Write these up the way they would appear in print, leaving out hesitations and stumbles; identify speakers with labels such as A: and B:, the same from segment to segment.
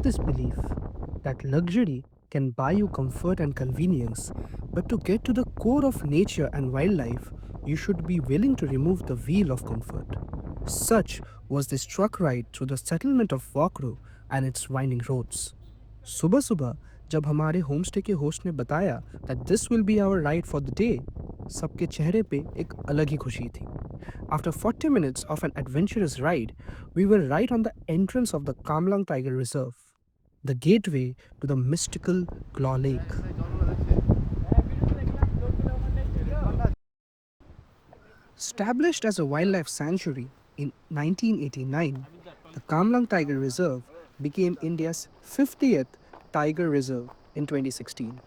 A: this belief that luxury can buy you comfort and convenience, but to get to the core of nature and wildlife, you should be willing to remove the wheel of comfort. Such was this truck ride through the settlement of Wakro and its winding roads. सुबह सुबह जब हमारे homestay के host ने बताया that this will be our ride for the day, सबके चेहरे पे एक अलग ही खुशी थी. After 40 minutes of an adventurous ride, we were right on the entrance of the Kamlang Tiger Reserve, the gateway to the mystical Claw Lake. Established as a wildlife sanctuary in 1989, the Kamlang Tiger Reserve became India's 50th tiger reserve in 2016,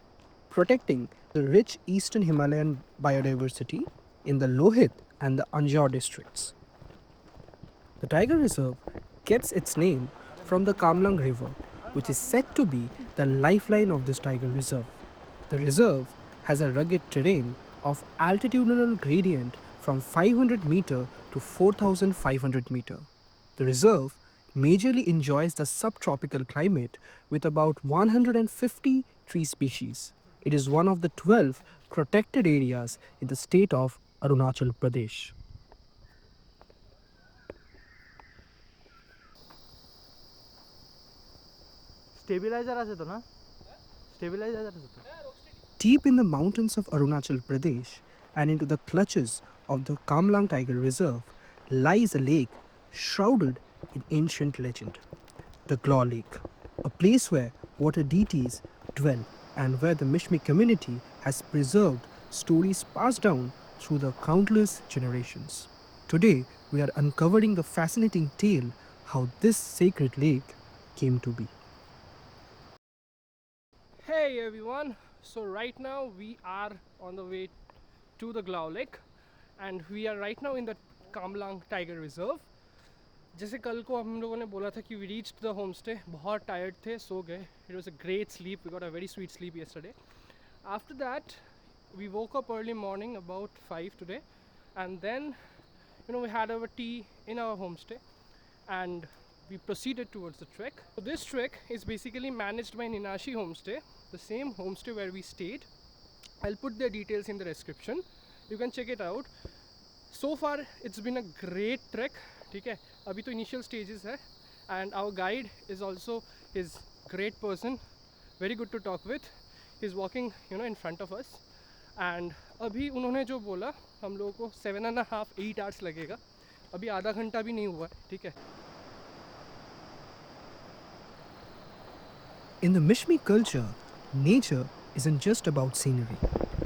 A: protecting the rich eastern Himalayan biodiversity in the Lohit and the Anjar districts. The tiger reserve gets its name from the Kamlang River, which is said to be the lifeline of this tiger reserve. The reserve has a rugged terrain of altitudinal gradient from 500 meter to 4,500 meter. The reserve majorly enjoys the subtropical climate with about 150 tree species. It is one of the 12 protected areas in the state of Arunachal Pradesh.
B: Stabiliser আছে তো না stabiliser আছে তো
A: Deep in the mountains of Arunachal Pradesh and into the clutches of the Kamlang Tiger Reserve lies a lake shrouded in ancient legend, the Claw Lake, a place where water deities dwell and where the Mishmi community has preserved stories passed down through the countless generations. Today, we are uncovering the fascinating tale how this sacred lake came to be.
C: Hey everyone, so right now we are on the way to the Glau Lake and we are right now in the Kamlang Tiger Reserve. जैसे कल को हम लोगों ने बोला था कि we reached the home stay, बहुत टायर्ड थे, सो गए. It was a great sleep, we got a very sweet sleep yesterday. After that we woke up early morning about 5 today and then we had our tea in our homestay and we proceeded towards the trek. So this trek is basically managed by Ninashi Homestay, the same homestay where we stayed. I'll put their details in the description. You can check it out. So far it's been a great trek. ठीक है, अभी तो initial stages है and our guide is also his great person, very good to talk with. He's walking in front of us and अभी उन्होंने जो बोला हम लोगों को 7.5-8 hours लगेगा. अभी आधा घंटा भी नहीं हुआ है. ठीक है.
A: In the Mishmi culture, nature isn't just about scenery.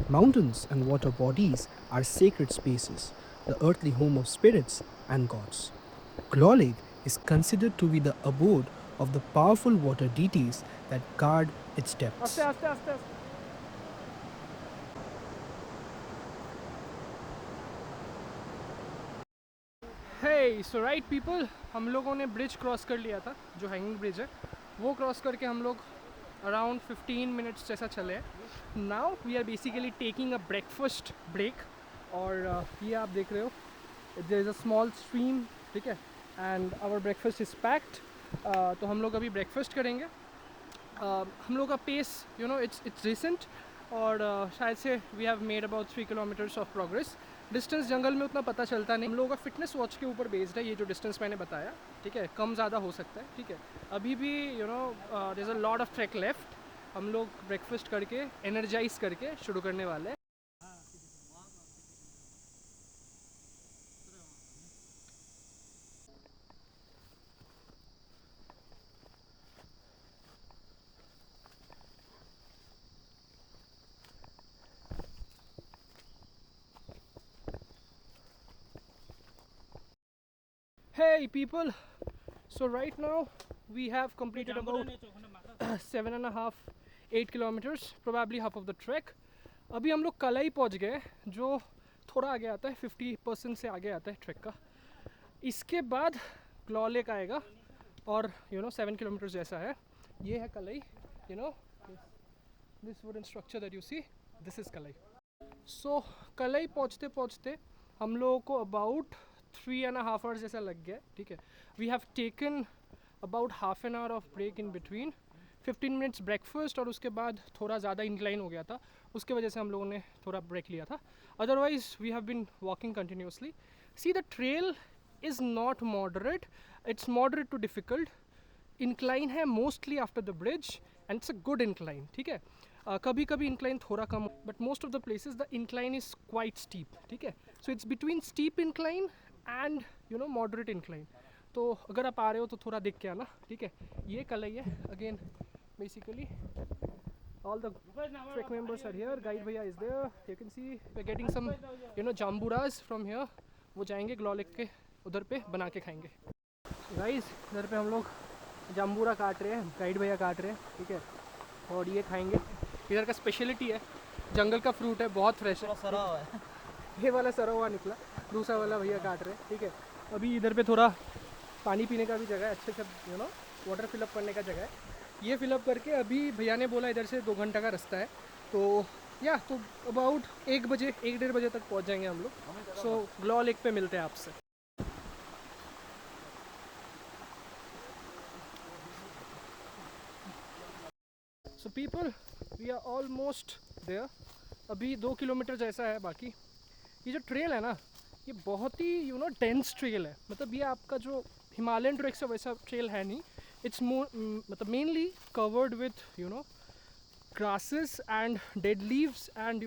A: Mountains and water bodies are sacred spaces, the earthly home of spirits and gods. Claw Lake is considered to be the abode of the powerful water deities that guard its depths.
C: आस्ते आस्ते आस्ते आस्ते. Hey, so right people, हम लोगों ने bridge cross कर लिया था, जो हैंगिंग ब्रिज है वो क्रॉस करके हम लोग अराउंड 15 मिनट्स जैसा चले हैं. Now we are basically taking a breakfast break और ये आप देख रहे हो there is a small stream. ठीक है, and our breakfast is packed. तो हम लोग अभी ब्रेकफास्ट करेंगे. हम लोग का पेस इट्स रिसेंट और शायद से we have made about 3 kilometres of progress. Distance जंगल में उतना पता चलता नहीं. हम लोगों का फिटनेस वॉच के ऊपर बेस्ड है ये जो डिस्टेंस मैंने बताया. ठीक है, कम ज़्यादा हो सकता है. ठीक है, अभी भी there is a lot of track left. हम लोग ब्रेकफास्ट करके एनर्जाइज करके शुरू करने वाले हैं. Hey people, so right now we have completed about 7.5-8 kilometers, probably half of the trek. अभी हम लोग कलाई पहुंच गए जो थोड़ा आगे आता है, 50% से आगे आता है ट्रैक का. इसके बाद क्लॉ लेक आएगा और 7 किलोमीटर जैसा है. ये है Kalai. This wooden structure that you see, this is Kalai. So कलाई पहुंचते पहुंचते हम लोगों को अबाउट 3.5 hours जैसा लग गया. ठीक है, we have taken about half an hour of break in between, 15 minutes breakfast, और उसके बाद थोड़ा ज़्यादा इंक्लाइन हो गया था, उसके वजह से हम लोगों ने थोड़ा ब्रेक लिया था. Otherwise we have been walking continuously. See the trail is not moderate, it's moderate to difficult. Incline है mostly after the bridge, and it's a good incline. ठीक है, कभी कभी इंक्लाइन थोड़ा कम, but most of the places the incline is quite steep. ठीक है, so it's between steep incline and moderate incline. तो अगर आप आ रहे हो तो थोड़ा देख के आना. ठीक है, ये कल ही है again. Basically all the trek members are here, guide bhaiya is there, you can see we're getting some jamburas from here. वो जाएंगे ग्लॉ लेक के उधर पे बना के खाएंगे. गाइस इधर पे हम लोग जाम्बूरा काट रहे हैं, गाइड भैया काट रहे हैं. ठीक है, और ये खाएंगे. इधर का स्पेशलिटी है, जंगल का फ्रूट है, बहुत फ्रेश है.
B: सरा हुआ है.
C: ये वाला सरा हुआ निकला, दूसरा वाला भैया काट रहे हैं. ठीक है, अभी इधर पे थोड़ा पानी पीने का भी जगह है, अच्छे से वाटर फिलअप करने का जगह है. ये फिलअप करके अभी भैया ने बोला इधर से 2 घंटा का रास्ता है, तो या तो अबाउट 1 बजे तक पहुंच जाएंगे हम लोग. सो ग्लॉ लेक पे मिलते हैं आपसे. So people, we are almost there. अभी 2 किलोमीटर जैसा है बाकी. ये जो ट्रेल है ना, ये बहुत ही डेंस ट्रेल है. मतलब ये आपका जो हिमालयन ट्रैक्स है वैसा ट्रेल है नहीं. इट्स मतलब mainly covered with grasses and dead leaves and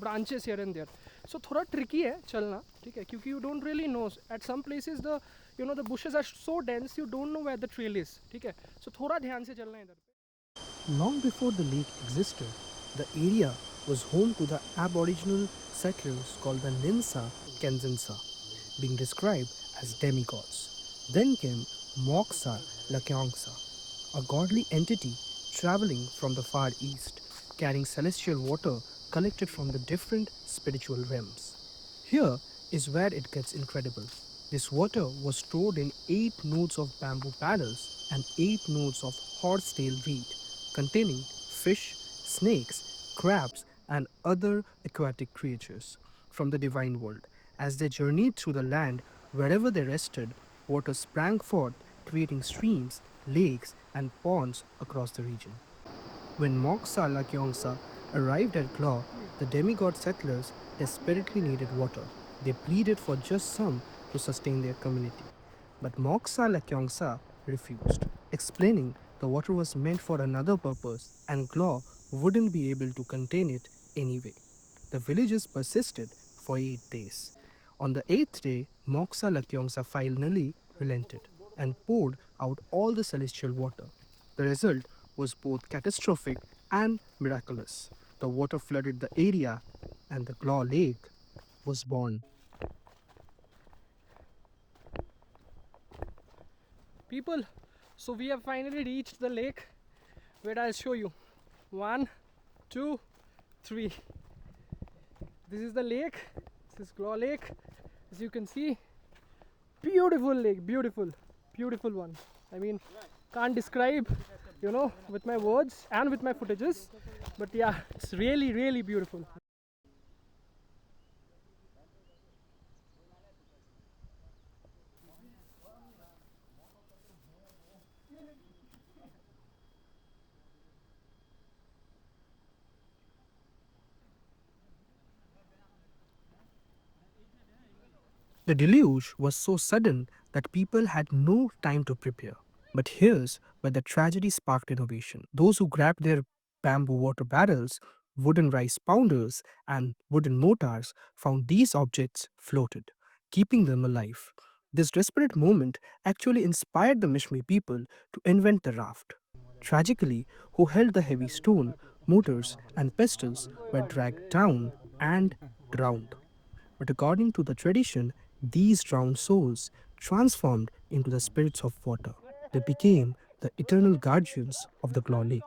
C: branches here and there. So थोड़ा tricky है चलना. ठीक है, क्योंकि you don't really know, at some places the the bushes are so dense you don't know where the trail is. ठीक है, so थोड़ा ध्यान से चलना है इधर पे.
A: Long before the lake existed, the area was home to the aboriginal settlers called the Ninsa Kenzinsa, being described as demigods. Then came Moksa Lakyongsa, a godly entity traveling from the far east, carrying celestial water collected from the different spiritual realms. Here is where it gets incredible. This water was stored in 8 nodes of bamboo paddles and 8 nodes of horsetail reed, containing fish, snakes, crabs, and other aquatic creatures from the divine world. As they journeyed through the land, wherever they rested, water sprang forth, creating streams, lakes, and ponds across the region. When Moksa Lakyongsa arrived at Glaw, the demigod settlers desperately needed water. They pleaded for just some to sustain their community. But Moksa Lakyongsa refused, explaining the water was meant for another purpose and Glaw wouldn't be able to contain it anyway. The villagers persisted for 8 days. On the 8th day, Moksa Lakyongsa finally relented and poured out all the celestial water. The result was both catastrophic and miraculous. The water flooded the area and the Glaw Lake was born.
C: People, so we have finally reached the lake. Wait, I'll show you. 1, 2, 3. This is the lake. This is Glaw Lake. As you can see, beautiful lake, beautiful one. I mean, can't describe with my words and with my footages, but yeah, it's really beautiful.
A: The deluge was so sudden that people had no time to prepare. But here's where the tragedy sparked innovation. Those who grabbed their bamboo water barrels, wooden rice pounders, and wooden mortars found these objects floated, keeping them alive. This desperate moment actually inspired the Mishmi people to invent the raft. Tragically, who held the heavy stone, mortars, and pestles were dragged down and drowned. But according to the tradition, these drowned souls transformed into the spirits of water. They became the eternal guardians of the Glaw Lake.